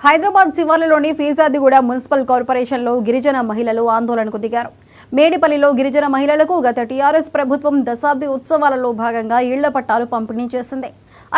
Hyderabad శివార్లలోని Peerzadiguda municipal కార్పొరేషన్లో గిరిజన మహిళలు ఆందోళనకు దిగారు. మేడిపల్లిలో గిరిజన మహిళలకు గత టీఆర్ఎస్ ప్రభుత్వం దశాబ్ది ఉత్సవాలలో భాగంగా ఇళ్ల పట్టాలు పంపిణీ చేసింది.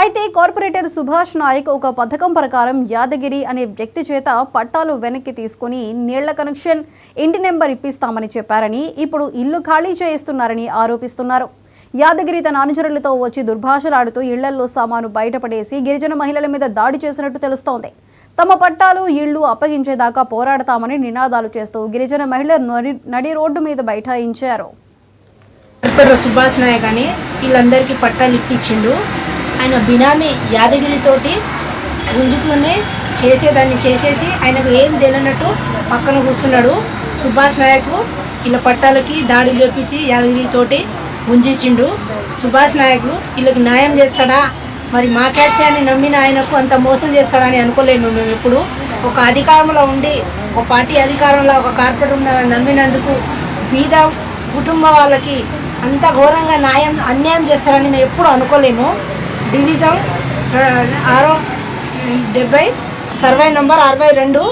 అయితే కార్పొరేటర్ సుభాష్ నాయక్ ఒక పథకం ప్రకారం యాదగిరి అనే వ్యక్తి చేత పట్టాలు వెనక్కి తీసుకుని నీళ్ల కనెక్షన్, ఇంటి నెంబర్ ఇప్పిస్తామని చెప్పారని, ఇప్పుడు ఇల్లు ఖాళీ చేయిస్తున్నారని ఆరోపిస్తున్నారు. యాదగిరి తన అనుచరులతో వచ్చి దుర్భాషలాడుతూ ఇళ్లల్లో సామాను బయటపడేసి గిరిజన మహిళల మీద దాడి చేసినట్టు తెలుస్తోంది. తమ పట్టాలు, ఇళ్లు అప్పగించేదాకా పోరాడతామని నినాదాలు చేస్తూ గిరిజన మహిళలు నడి రోడ్డు మీద బైఠాయించారు. సుభాష్ నాయక్ అని వీళ్ళందరికీ పట్టాలు ఇప్పించిండు. ఆయన బినామీ యాదగిరితోటి గుంజుకుని చేసేదాన్ని చేసేసి ఆయనకు ఏం తెలియనట్టు పక్కన కూర్చున్నాడు. సుభాష్ నాయక్ వీళ్ళ పట్టాలకి దాడి చేపించి యాదగిరితోటి గుంజించిండు. సుభాష్ నాయక్ వీళ్ళకి న్యాయం చేస్తాడా, మరి మా క్యాస్ట్ అని నమ్మిన ఆయనకు అంత మోసం చేస్తాడని అనుకోలేము. మేము ఎప్పుడు ఒక అధికారంలో ఉండి, ఒక పార్టీ అధికారంలో ఒక కార్పొరేటర్ ఉన్నారని నమ్మినందుకు బీద కుటుంబ వాళ్ళకి అంత ఘోరంగా అన్యాయం చేస్తారని మేము ఎప్పుడు అనుకోలేము. డివిజన్ 70 సర్వే నంబర్ 62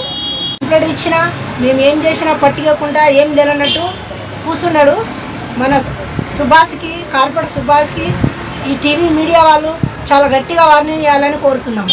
కంప్లైంట్ ఇచ్చినా మేము ఏం చేసినా పట్టించకుండా ఏం తెలియనట్టు కూర్చున్నాడు. మన సుభాష్కి, కార్పొరేటర్ సుభాష్కి ఈ టీవీ మీడియా వాళ్ళు చాలా గట్టిగా వార్నింగ్ చేయాలని కోరుతున్నాము.